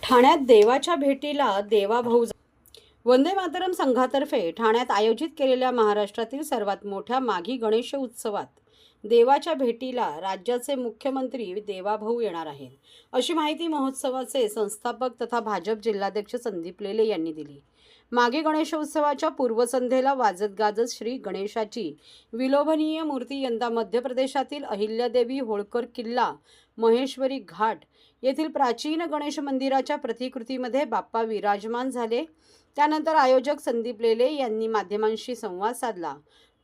ठाण्यात देवाच्या भेटीला देवाभाऊ. वंदे मातरम संघातर्फे ठाण्यात आयोजित केलेल्या महाराष्ट्रातील सर्वात मोठ्या माघी गणेश उत्सवात देवाच्या भेटीला राज्याचे मुख्यमंत्री देवाभाऊ येणार आहेत, अशी माहिती महोत्सवाचे संस्थापक तथा भाजप जिल्हाध्यक्ष संदीप लेले यांनी दिली. माघी गणेशोत्सवाच्या पूर्वसंध्येला वाजत गाजत श्री गणेशाची विलोभनीय मूर्ती यंदा मध्य प्रदेशातील अहिल्यादेवी होळकर किल्ला महेश्वरी घाट येथील प्राचीन गणेश मंदिराच्या प्रतिकृतीमध्ये बाप्पा विराजमान झाले. त्यानंतर आयोजक संदीप लेले यांनी माध्यमांशी संवाद साधला.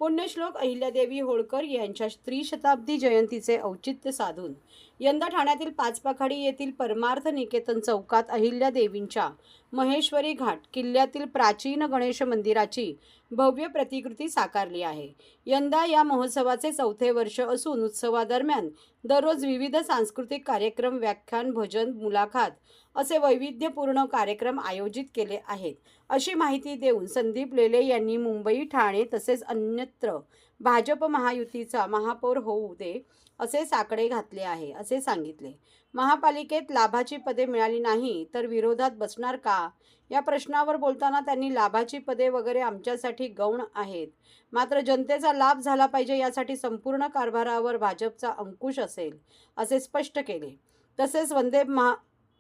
पुण्यश्लोक अहिल्यादेवी होळकर यांच्या त्रिशताब्दी जयंतीचे औचित्य साधून यंदा ठाण्यातील पाचपाखाडी येथील परमार्थ निकेतन चौकात अहिल्यादेवींच्या महेश्वरी घाट किल्ल्यातील प्राचीन गणेश मंदिराची भव्य प्रतिकृती साकारली आहे. यंदा या महोत्सवाचे 4थे वर्ष असून उत्सवादरम्यान दररोज विविध सांस्कृतिक कार्यक्रम, व्याख्यान, भजन, मुलाखत असे वैविध्यपूर्ण कार्यक्रम आयोजित केले आहेत, अशी माहिती देऊन संदीप लेले यांनी मुंबई, ठाणे तसेच अन्यत्र भाजप महायुतीचा महापौर होऊ दे असे साकडे घातले आहे, असे सांगितले. महापालिकेत लाभाची पदे मिळाली नाही तर विरोधात बसणार का, या प्रश्नावर बोलताना त्यांनी लाभाची पदे वगैरे आमच्यासाठी गौण आहेत, मात्र जनतेचा लाभ झाला पाहिजे यासाठी संपूर्ण कारभारावर भाजपचा अंकुश असेल, असे स्पष्ट केले. तसेच वंदे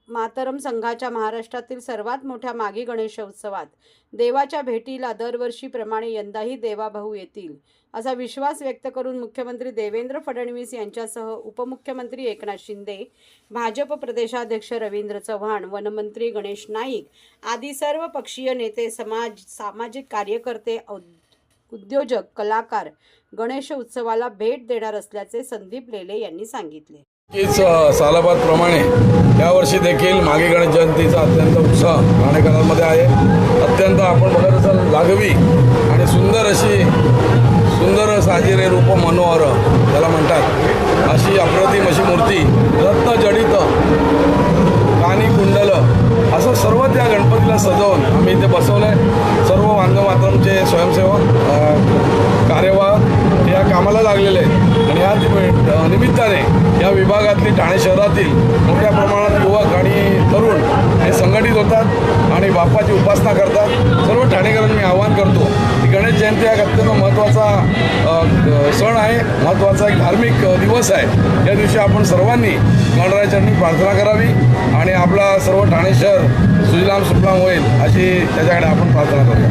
मातरम संघाच्या महाराष्ट्रातील सर्वात मोठ्या माघी गणेशोत्सवात देवाच्या भेटीला दरवर्षीप्रमाणे यंदाही देवाभाऊ येतील असा विश्वास व्यक्त करून मुख्यमंत्री देवेंद्र फडणवीस यांच्यासह उपमुख्यमंत्री एकनाथ शिंदे, भाजप प्रदेशाध्यक्ष रवींद्र चव्हाण, वनमंत्री गणेश नाईक आदी सर्व पक्षीय नेते, सामाजिक कार्यकर्ते, उद्योजक, कलाकार गणेश उत्सवाला भेट देणार असल्याचे संदीप लेले यांनी सांगितले. सालाबादप्रमाणे यावर्षी देखील माघी गणेश जयंतीचा अत्यंत उत्साह ठाणेकरांमध्ये आहे. अत्यंत आपण बघत असाल लाघवी आणि सुंदर साजिरे रूप मनोहर त्याला म्हणतात अशी अप्रतिम अशी मूर्ती, रत्नजडित कानी कुंडल असं सर्व त्या गणपतीला सजवून आम्ही इथे बसवलं आहे. सर्व वंदे मातरमचे स्वयंसेवक, कार्यवाह या कामाला लागलेले आहेत आणि या निमित्ताने या विभागातली ठाणे शहरातील मोठ्या प्रमाणात युवक आणि तरुण हे संघटित होतात आणि बाप्पाची उपासना करतात. सर्व ठाणेकरांना मी आवाहन करतो की गणेश जयंती हा अत्यंत महत्त्वाचा सण आहे, महत्त्वाचा एक धार्मिक दिवस आहे. या दिवशी आपण सर्वांनी गणरायाचरणी प्रार्थना करावी आणि आपला सर्व ठाणे शहर सुजलाम सुफलाम होईल अशी त्याच्याकडे आपण प्रार्थना करूया.